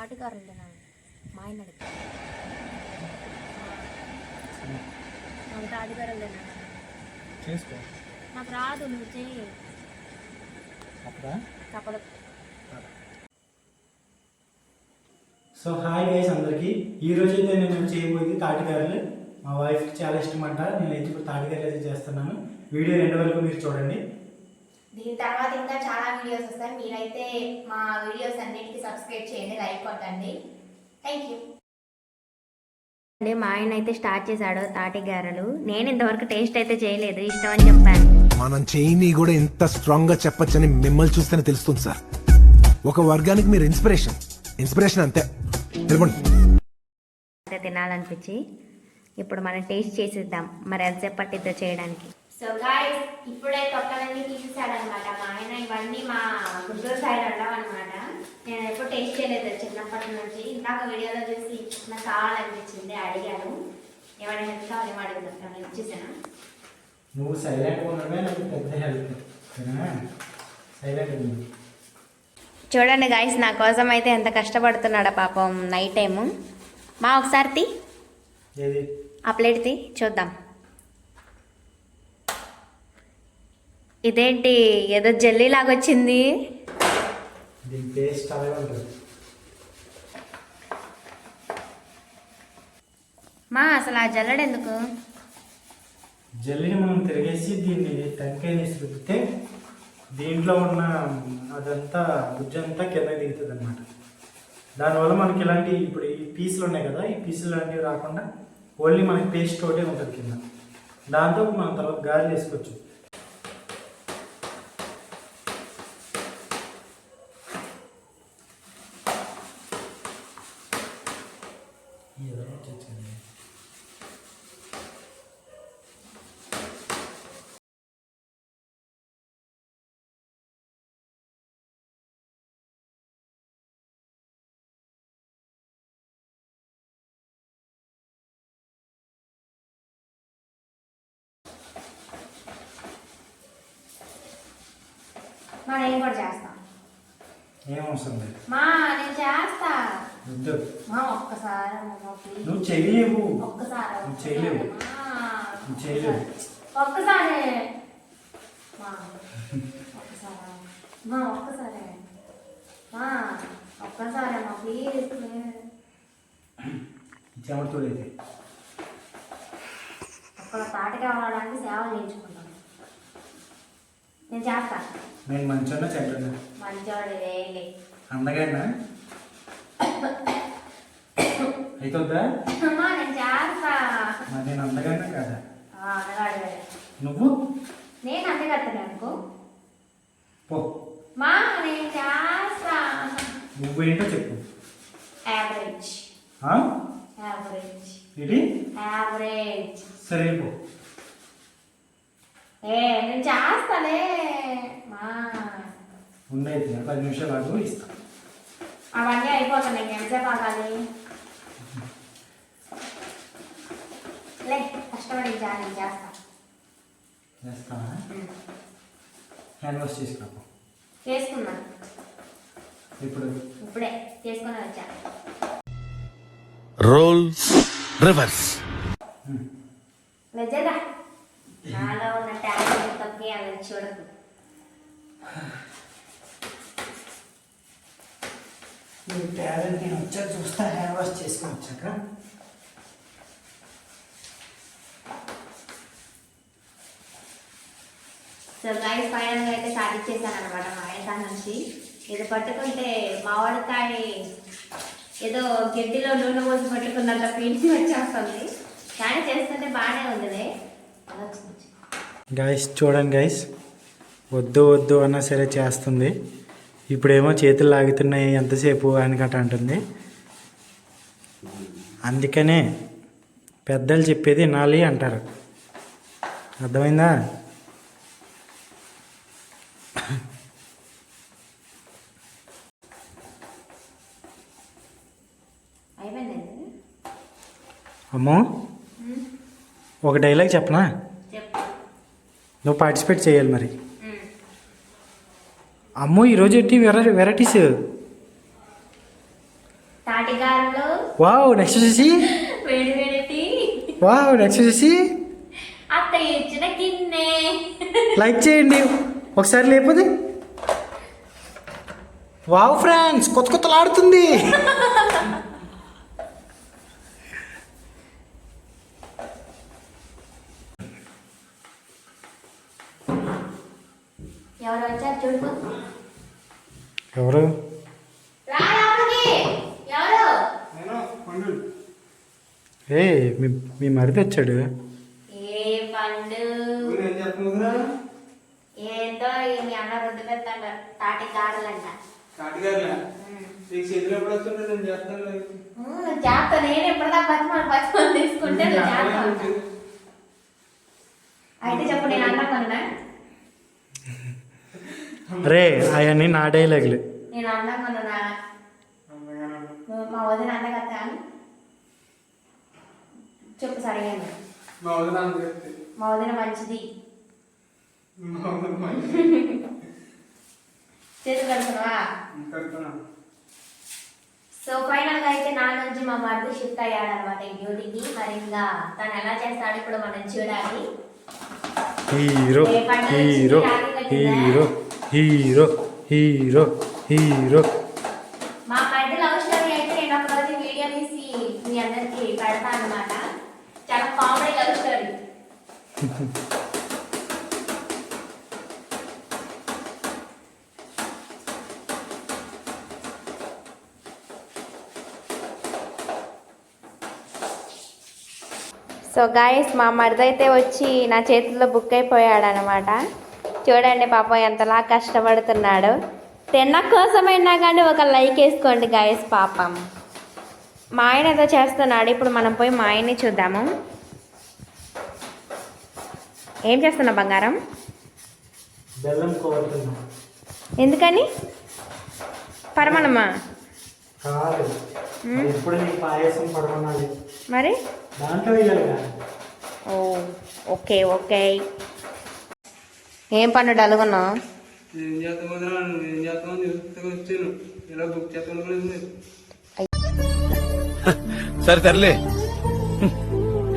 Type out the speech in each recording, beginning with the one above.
తాటికారులు తినాలి మా ఆయన అడిగి నాకు తాటికారులు తినాలి చేసుకో. నాకు రాదు, నువ్వు చెయ్యి. తప్పదు. సో హాయ్ గైస్ అందరికి. ఈరోజు అయితే నేను చేయబోయేది తాటికారలు. మా వైఫ్కి చాలా ఇష్టం అంట. నేనైతే ఇప్పుడు తాటికారలు అయితే చేస్తున్నాను. వీడియో ఎండ్ వరకు మీరు చూడండి. దీని తర్వాత ఇంకా చాలా వీడియోస్ వస్తాయి. మీరైతే మా వీడియోస్ అన్నిటికీ సబ్స్క్రైబ్ చేయండి, లైక్ కొట్టండి. Thank you. మా ఆయన అయితే స్టార్ట్ చేశాడు తాటి గారెలు. నేను ఇంతవరకు టేస్ట్ అయితే చేయలేదు, ఇష్టం అని చెప్పాను. మనం చేయని కూడా ఎంత స్ట్రాంగ్ గా చెప్పొచ్చని మిమ్మల్ని చూస్తేనే తెలుస్తుంది సార్. ఒక వర్గానికి మీరు ఇన్స్పిరేషన్ అంతే. తినాలనిపించి ఇప్పుడు మనం టేస్ట్ చేసేద్దాం. మరి ఎంతసేపు పట్టిద్దో చేయడానికి. సో గాయ్స్, ఇప్పుడే తొక్కలన్నీ తీసేసాడనమాట మా ఆయన. ఇవన్నీ మా గుంటూరు సైడ్ ఉండవన్నమాట. నేను ఎప్పుడు టేస్ట్ చేయలేదు చిన్నప్పటి నుంచి. ఇందాక వీడియోలో చూసి నాకు కావాలనిపించింది, అడిగాను. ఏమైనా హెల్ప్ కావాలి అడుగుతాను, ఇచ్చేసాను. నువ్వు సైలెంట్గా ఉండడమే నాకు పెద్ద హెల్ప్. సైలెంట్. చూడండి గాయస్, నా కోసం అయితే ఎంత కష్టపడుతున్నాడా పాపం నైట్ టైము. మా ఒకసారి తీ, ఆ ప్లేట్ తీ చూద్దాం. ఇదేంటి ఏదో జల్లీ లాగా వచ్చింది. దీని టేస్ట్ అలాగే ఉంటుంది. మా అసలు ఆ జల్లెడ ఎందుకు? జల్లిని మనం తిరిగేసి దీన్ని టెంకాయ వేసి రుద్దితే దీంట్లో ఉన్న అదంతా గుజ్జంతా కింద దిగుతుంది అనమాట. దానివల్ల మనకి ఇలాంటి ఇప్పుడు ఈ పీసులు ఉన్నాయి కదా, ఈ పీసులు లాంటివి రాకుండా ఓన్లీ మనకి పేస్ట్ తోటే ఉంటుంది కింద. దాంతో మనం తర్వాత గారెలు వేసుకోవచ్చు. మా నేను కూడా చేస్తా. ఏమవసరం లేదు మా నేను చేస్తా. వద్దు, మా ఒక్కసారి నువ్వు చేయలేవు. ఒక్కసారి నువ్వు చేయలేవు. నువ్వు చేయలేవు. ఒక్కసారి మా ఒక్కసారి మా ఒక్కసారి మా ఒక్కసారి మా ప్లీజ్. చెమటోడైతే ఒక్క తాటికి అవ్వడానికి సేవ చేయించుకుంటాను. నేను చేస్తా. నేను మంచోన్నా చెడ్డన్నా? మంచోడు వేయలే. అందగాడినా అయితే వద్దా? అమ్మా నేను చేస్తా. మరి నేను అందగాడినా కాదా? అందగాడు. నువ్వు? నేను అందగత్తను అనుకో. పో. మా నేను చేస్తా. నువ్వేంటో చెప్పు. యావరేజ్. యావరేజ్. ఇది యావరేజ్. సరే పో. నేను చేస్తానే మా. ఉండైతే 10 నిమిషాలు ఆగు, ఇస్తా. అవన్నీ అయిపోతాయి. నేను ఎంతసేపు ఆగాలి? లే కష్టపడి నేను చేస్తా. చేస్తావా? హ్యాండ్ వాష్ చేసుకున్నాము. చేసుకున్నా. ఇప్పుడే చేసుకుని వచ్చా. Role reverse. నిజంగా నాలో ఉన్న టాలెంట్ తప్పి అలా చూడకు. నీ టాలెంట్ నేను వచ్చాక చూస్తా. హ్యాండ్ వాష్ చేసుకొని వచ్చాక. సో గైస్, ఫైనల్గా అయితే సాధించేసాను అనమాట మా ఆయన నుంచి. ఇది పట్టుకుంటే మామిడికాయ ఏదో గడ్డిలో నూనె పోసి పట్టుకున్నంత పీల్చి వచ్చేస్తుంది. కానీ చేస్తుంటే బాగానే ఉంది. గైస్ చూడండి గైస్, వద్దు వద్దు అన్నా సరే చేస్తుంది. ఇప్పుడేమో చేతులు లాగుతున్నాయి ఎంతసేపు అని గట్ట అంటుంది. అందుకనే పెద్దలు చెప్పేది వినాలి అంటారు. అర్థమైందా? అమ్మో, ఒక డైలాగ్ చెప్పనా? నువ్వు పార్టిసిపేట్ చేయాలి మరి. అమ్మో ఈరోజు ఏంటి వెరైటీస్? తాటిగారులు వావ్ నెక్స్ట్ వచ్చేసి వేడి వేడి వావ్ నెక్స్ట్ వచ్చేసి అత్తయ్య ఇచ్చిన గిన్నె. లైక్ చేయండి ఒకసారి లేకపోతే. వావ్ ఫ్రెండ్స్ కొత్త కొత్తలాడుతుంది. ఎవరు వచ్చారు చూడు. ఎవరు రా లోపలికి. ఎవరు? ఏ మీ మరిది వచ్చాడు. ఏ పండు ఏంటో మీ అన్న రుద్దు పెడతాడు. తాటిగారులంట. జాగ్రత్త. నేను ఎప్పుడుదా పచ్చిమని తీసుకుంటే నువ్వు జాగ్రత్త ఉంటా. అయితే చెప్పు నేను అన్నా రే అవన్నీ నా డైలాగులు. నేను అందంగా ఉన్నానా? మా వదిన అందగత్తా చెప్పు సరిగా. మా వదిన మంచిది. చేతులు కడుతున్నావా? సో ఫైనల్ గా అయితే నా నుంచి మా మరిది షిఫ్ట్ అయ్యాడు అనమాట ఈ డ్యూటీకి. మరి ఇంకా తను ఎలా చేస్తాడు ఇప్పుడు మనం చూడాలి. Hero hero hero hero hero hero. మా మరిది లవ్ స్టోరీ అయితే నేను ఒక రోజు వీడియో తీసి మీ అందరికి పెడతాను అనమాట. చాలా comedy love story. So guys మా మరిదైతే వచ్చి నా చేతుల్లో బుక్ అయిపోయాడు అనమాట. చూడండి పాపం ఎంతలా కష్టపడుతున్నాడు. తిన్న కోసమైనా కానీ ఒక లైక్ వేసుకోండి గాయస్. పాపం మా ఆయన ఏదో చేస్తున్నాడు. ఇప్పుడు మనం పోయి మా ఆయన్ని చూద్దాము. ఏం చేస్తున్నా బంగారం? బెల్లం కోరుతున్నా. ఎందుకని? పరమణమా? కాదు ఎప్పుడు నీకు పాయసం పడమనాలి మరి దాంట్లో వేయాలిగా. ఓ ఓకే ఓకే. ఏం పండు డలుగున్నావు? సరే తరలే,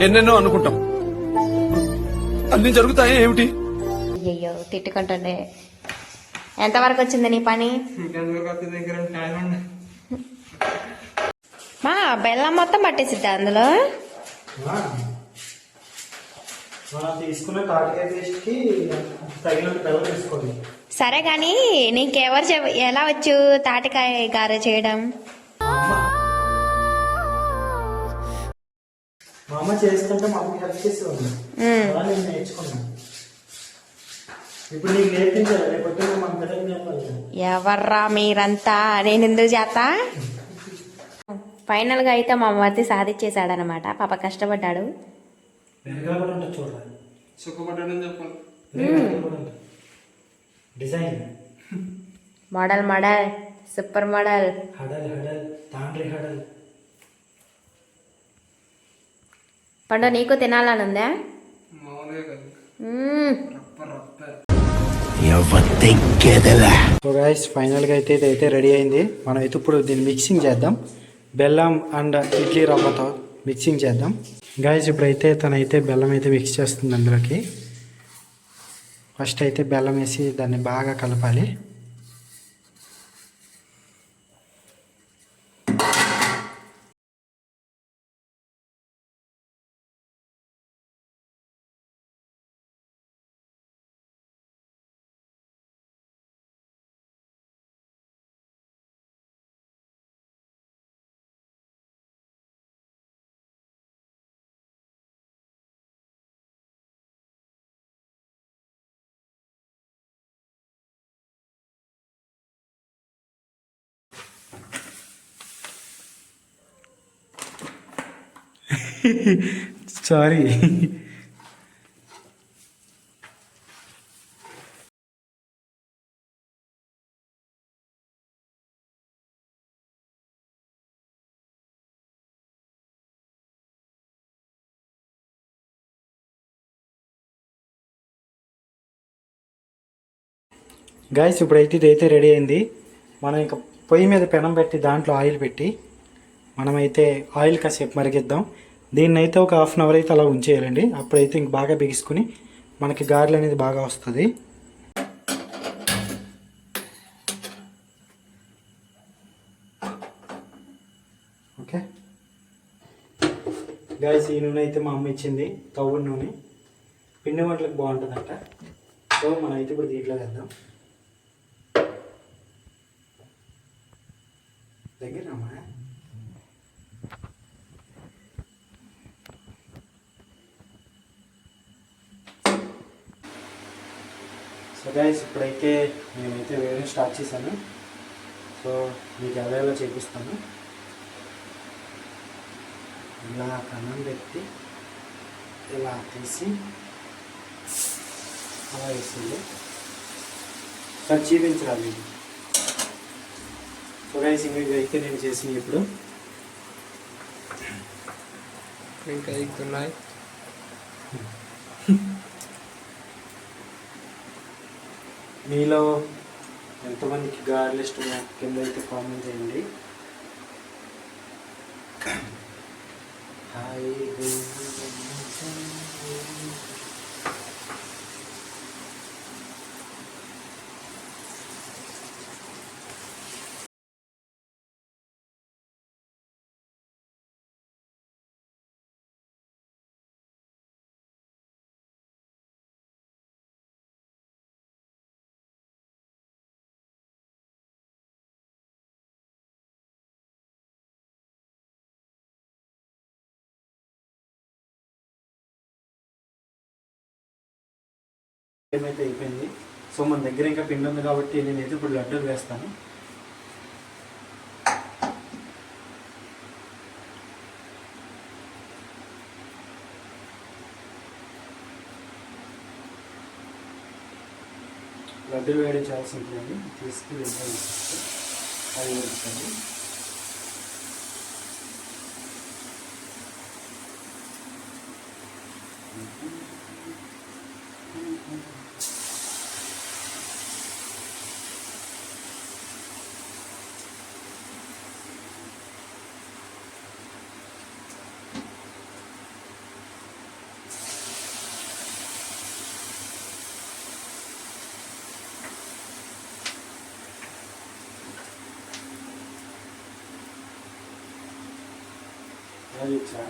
ఎన్నెన్నో అనుకుంటాం, అన్ని జరుగుతాయి ఏమిటి? అయ్యో తిట్టుకుంటుండే. ఎంతవరకు వచ్చింది నీ పని? మా బెల్లం మొత్తం పట్టేసిద్దా అందులో? మనం తీసుకున్న తాటికాయ పేస్ట్కి తగినంత బెల్లం వేసుకోండి. సరే కానీ నీకెవరు ఎలా వచ్చు తాటికాయ గారె చేయడం? మా అమ్మ చేస్తుంటే మా అమ్మ హెల్ప్ చేసేవాళ్ళు. అలా నేను నేర్చుకున్నాను. ఇప్పుడు నీకు నేర్పించాలి, లేకపోతే మా అమ్మకి నేర్పాలి. ఎవర్రా మీరంతా? నేను ఎందుకు చేస్తా? ఫైనల్గా అయితే మా మరిది సాధించేశాడనమాట. పాప కష్టపడ్డాడు. చూడాలి సుఖపడ్డాడని చెప్పాలి. Design model model super model. హడల్ హడల్ తాండ్రి హడల్. పండు నీకు తినాలని ఉందా? సో గైస్ ఫైనల్గా అయితే ఇదైతే రెడీ అయింది. మనం అయితే ఇప్పుడు దీన్ని మిక్సింగ్ చేద్దాం. బెల్లం అండ్ ఇడ్లీ రవ్వతో మిక్సింగ్ చేద్దాం. గైస్ ఇప్పుడైతే తనైతే బెల్లం అయితే మిక్స్ చేస్తుంది అందులోకి. ఫస్ట్ అయితే బెల్లం వేసి దాన్ని బాగా కలపాలి. సారీ. గైస్ ఇప్పుడైతే ఇదైతే రెడీ అయింది. మనం ఇంకా పొయ్యి మీద పెనం పెట్టి దాంట్లో ఆయిల్ పెట్టి మనమైతే ఆయిల్ కాసేపు మరిగిద్దాం. దీన్ని అయితే ఒక హాఫ్ అన్ అవర్ అయితే అలా ఉంచేయాలండి. అప్పుడైతే ఇంక బాగా బిగుసుకుని మనకి గారెలు అనేది బాగా వస్తుంది. ఓకే గాయస్, ఈ నూనె అయితే మా అమ్మ ఇచ్చింది, తవ్వుడు నూనె. పిండి వంటలకు బాగుంటుందంట. సో మనం అయితే ఇప్పుడు దీంట్లో వేద్దాం. దగ్గర అమ్మా. సో గైస్, ఇప్పుడైతే నేనైతే వేయడం స్టార్ట్ చేశాను. సో మీకు ఎలా చేపిస్తాను. ఇలా కన్నం పెట్టి ఇలా తీసి అలా వేస్తుంది. సార్ చూపించరాదు. సో గైస్, ఇవి అయితే నేను చేసిన ఇప్పుడు ఇంకా ఎక్కుతున్నాయి. మీలో ఎంతమందికి గారెలు ఇష్టమో కింద అయితే కామెంట్ చేయండి. హాయ్ ఏమైతే అయిపోయింది. సో మన దగ్గర ఇంకా పిండి ఉంది కాబట్టి నేనైతే ఇప్పుడు లడ్డూలు వేస్తాను. లడ్డూలు వేయడం చాలా సింపుల్ అండి. తీసుకుని అది వేస్తాను. Alicia.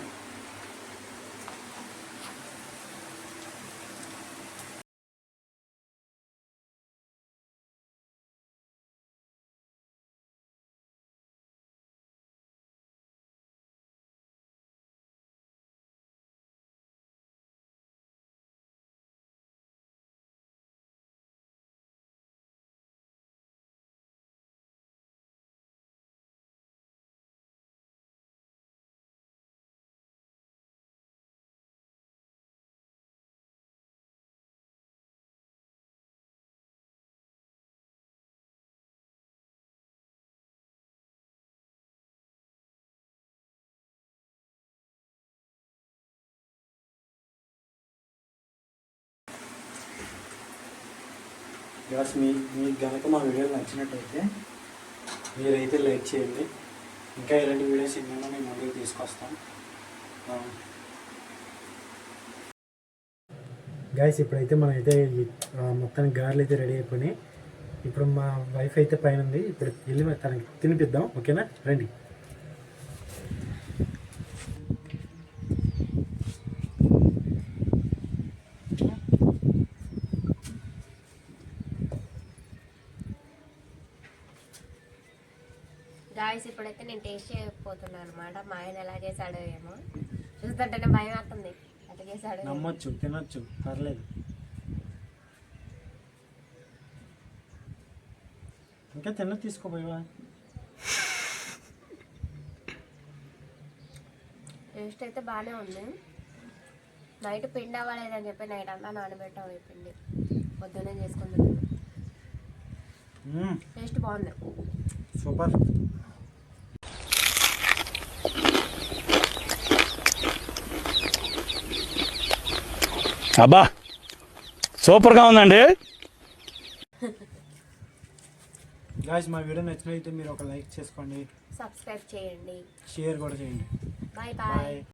గ్యాస్ మీకు కనుక మా వీడియోలు నచ్చినట్టయితే మీరైతే లైక్ చేయండి. ఇంకా ఇలాంటి వీడియోస్ ఎన్నైనా మేము ముందుకు తీసుకొస్తాం. గాయస్, ఇప్పుడైతే మనమైతే మొత్తానికి గారెలు అయితే రెడీ అయిపోయినాయి. ఇప్పుడు మా వైఫ్ అయితే పైన ఉంది. ఇప్పుడు వెళ్ళి తనకి తినిపిద్దాం. ఓకేనా, రండి. గాయస్, ఇప్పుడైతే నేను టేస్ట్ చేయకపోతున్నాను అనమాట. మా ఆయన ఎలా చేశాడో ఏమో చూస్తుంటేనే భయం అవుతుంది. అట్లా చేశాడు. నమ్మొచ్చు, తినొచ్చు, పర్లేదు. ఇంకా తిన్న తీసుకోపోయావా? టేస్ట్ అయితే బాగానే ఉంది. నైట్ పిండి అవ్వలేదని చెప్పి నైట్ అంతా నానబెట్టాం ఈ పిండి. పొద్దున్నే చేసుకుంటున్నాను. టేస్ట్ బాగుంది, సూపర్. అబ్బా, సూపర్గా ఉందండి. గాయ్స్ మా వీడియో నచ్చినట్లయితే మీరు ఒక లైక్ చేసుకోండి, సబ్స్క్రైబ్ చేయండి. షేర్ కూడా చేయండి. Bye bye. బాయ్.